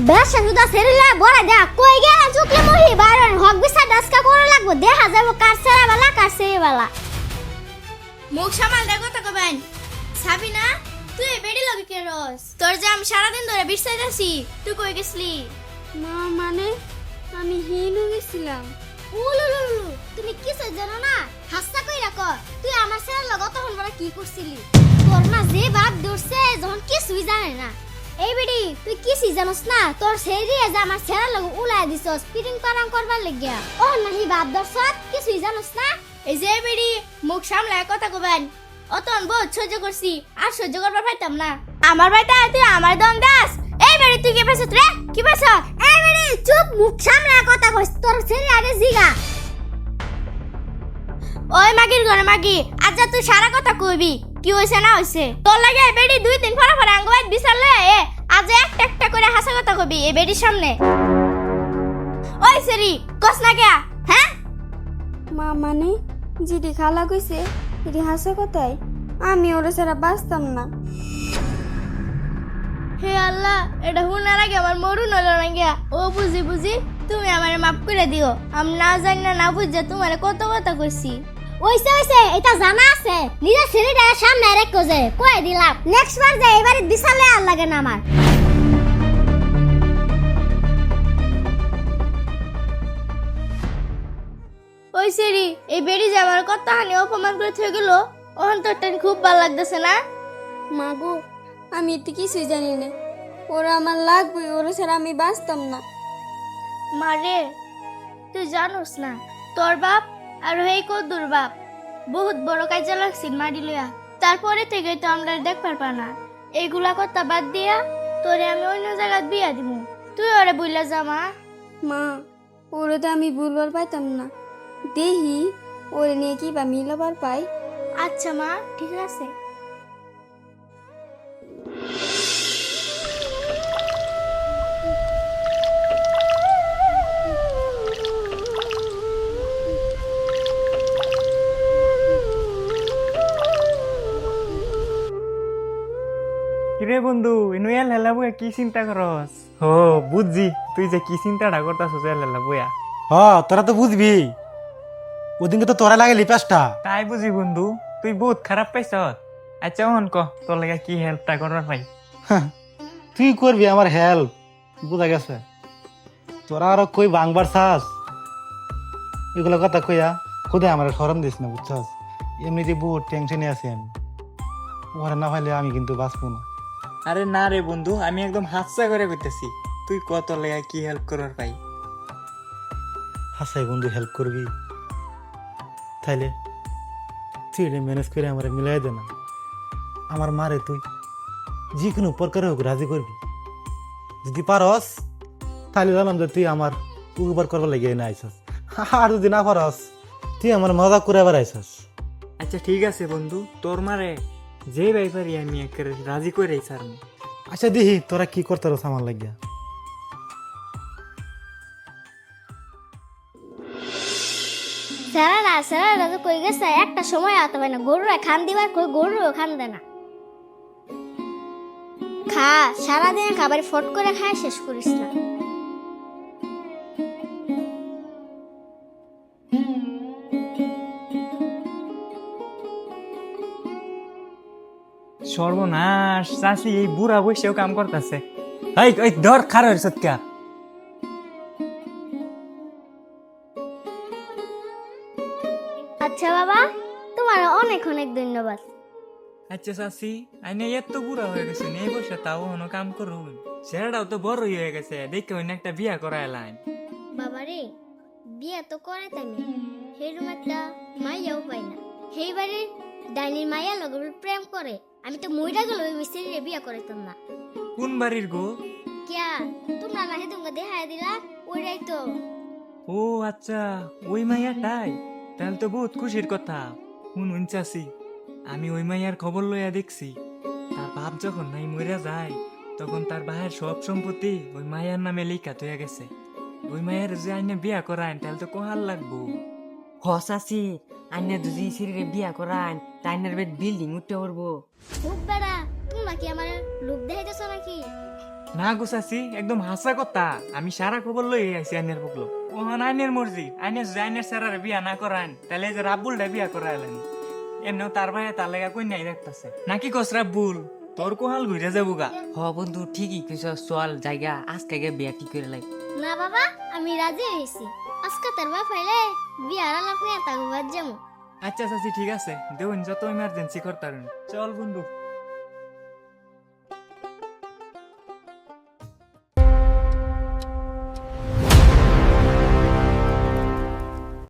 বেশা সুদা সেরিলা বড় দা কই গেল চুকলে মহি বারন হক বিসা ডাসকা করা লাগবো দেখা যাবো কার সেরা বালা কার সেরা বালা মুখ সামাল দেখো তো কবেন সাবিনা তুই বেডি লগে কে রস তোর যে আমি সারাদিন ধরে বিছাইতাছি তুই কই গেছলি? মা মানে আমি হিনু গেছিলাম। উলুলুলু তুমি কিছু জানো না হাসা কই রাখো তুই আমার সেরা লগত তখন বড় কি করছিলি তোর মা যে বাপ দরছে যখন কিছুই জানে না। এই বেডি তুই কিছুই জানোস না তোর সেরি যে আমার সেরা লগ উলাই দিছস পিটিং পারাং করবার লাগিয়া ও নাহি বাপ দরছত কিছুই জানোস না। এই যে বেডি মুখ সামলায় কথা কবেন অতন বহুত সহ্য করছি আর সহ্য করবার পাইতাম না। আমার বাইতে তুই আমার দম দাস। এই বেডি তুই কি পেছস রে কি পেছস? এই বেডি চুপ মুখ সামলায় কথা কইস তোর সেরি আরে জিগা। ওই মাগির ঘরে মাগি আজ তুই সারা কথা কইবি কি হইছে না হইছে তোর লাগে বেডি 2-3 ফরা ফরা আঙ্গবাদ বিছালে আজ একটা একটা করে হাসা কথা কইবি এই বেডির সামনে। ওই সেরি কস না কে হ্যাঁ? মা মানে জিডি খালা কইছে এটি হাসা কথাই আমি ওরে ছাড়া বাঁচতাম না। হে আল্লাহ এটা হুনার আগে আমার মরুন হলো না গিয়া ও বুঝি বুঝি তুমি আমারে মাফ করে দিও আমি না জানি না বুঝে তোমারে কত কথা কইছি। ওইসে ওইসে এটা জানা আছে নিজের সেরিটা সামনে রেখো যে কই দিলাম নেক্সট বার যে এবারে বিছালে আর লাগে না আমার। ওই সেরি এই বেডি যে আমার কত হানি অপমান করে থয়ে গেল ওহন তোর টাইম খুব ভালো লাগতেছে না? মা গো আমি এতে কিছুই জানি না ওরা আমার লাগবে ওরা ছাড়া আমি বাঁচতাম না। মারে তুই জানোস না তোর বাপ আর এই কদ্দুর বাপ বহুত বড় কাজে লাগছিল মারি লইয়া তারপরে থেকে তো আমরা দেখবার পা না এইগুলা কথা বাদ দিয়া তোরে আমি অন্য জায়গায় বিয়া দিব তুই ওরে বইলা যা মা। মা ওরে তো আমি ভুলবার পাইতাম না দেহি ওরে নিয়ে কি বা মিলাবার পাই। আচ্ছা মা ঠিক আছে। কিরে বন্ধু ইনুয়াল হেলা বইয়া কি চিন্তা করস? ও বুঝছি তুই যে কি চিন্তাটা করতাছস হেলা বইয়া। হ তোরা তো বুঝবি ওদিনকে তো তোরা লাগাইলি পাঁচটা। তাই বুঝি বন্ধু তুই বহুত খারাপ পাইছ। আচ্ছা অন ক তোর লাগা কি হেল্পটা করার ভাই? তুই করবি আমার হেল্প বুঝা গেছে। তোরা আরো কই বাংবার চাস এগুলো কথা কইয়া খুদে আমার সরম দিস না বুঝছস। এমনিতে বহুত টেনশনে আছি আমি ওরা না পাইলে আমি কিন্তু বাঁচবো না। আরে না রে বন্ধু আমি একদম হাতসা করে কইতেছি তুই ক তোর লাগা কি হেল্প করার ভাই? হাসাই বন্ধু হেল্প করবি তাইলে তুই এটা ম্যানেজ করে আমার মিলাই দে না। আমার মারে তুই যে কোনো প্রকারে হোক রাজি করবি যদি পারস তাহলে জানাম যে তুই আমার উপকার করবার লাগে না আইসস। আর যদি না পারস তুই আমার মজা করে আবার আইসস। আচ্ছা ঠিক আছে বন্ধু তোর মারে যে ভাই পারি আমি একেবারে রাজি করে স্যার। আচ্ছা দেখি তোরা কি করতে রস আমার লাগিয়া। সেরা তো কই গেছে একটা সময় আতে হয় না গরু খান দিবার কই গরু খান দেয় না খা সারাদিন খাবার ফট করে খায় শেষ করিস না। সর্বনাশ চাষি এই বুড়া বসেও কাম করতেছে। এই ধর খারাপ সত্যা। আচ্ছা বাবা তোমার অনেক অনেক ধন্যবাদ। আচ্ছা চাষি আইনে এত বুড়া হয়ে গেছে এই বসে তাও কোনো কাম করুন ছেলেটাও তো বড়ই হয়ে গেছে দেখে অন্য একটা বিয়া করাইলাম। বাবা রে বিয়া তো করে তাই সেরকম একটা মাইয়াও পাই না সেই বাড়ি ডাইনির মাইয়া লগে প্রেম করে আমি তো মইরা গেল ওই মিস্ত্রি বিয়া করতাম না। কোন বাড়ির গো? কিয়া তোমরা না হে তোমাকে দেখাই দিলা ওইটাই তো। ও আচ্ছা ওই মাইয়াটাই তাহলে তো বহুত খুশির কথা। শুনুন চাষি আমি ওই মাইয়ার খবর লইয়া দেখছি তার বাপ যখন নাই মরে যায় তখন তার ভাইয়ের সব সম্পত্তি ওই মাইয়ার নামে লেখা হয়ে গেছে। ওই মায়ের যে আইনে বিয়া করায় তাহলে তো কোহাল লাগবো। হসাসি আইনে যদি সিরিরে বিয়া করান তাইনের বেদ বিল্ডিং উঠতে পারবো। খুব বেড়া তোমরা কি আমার লোক দেখাইতেছ নাকি? না গুছাছি একদম হাসা কথা, আমি সারা খবর লই আইছি আইনের বকলো। ওহন আইনের মর্জি, আইনের যদি আইনের স্যারারে বিয়া না করান তাহলে এই যে রাব্বুলটা বিয়া করাইলেন। এমনিও তার ভাই তার লেগা কই নাই দেখতাছে নাকি কস রাব্বুল, তোর কোহাল ঘুরে যাবো গা। হ বন্ধু ঠিকই কইছ, চল জায়গা আজকে গে বিয়া ঠিক করে লাই। না বাবা, আমি রাজি হয়েছি। আজকে তোর বাপ হইলে বিয়ার আলাপ নিয়ে তাকে বাদ যাবো। আচ্ছা চাচি ঠিক আছে, দেউন যত ইমার্জেন্সি করতারেন। চল বন্ধু।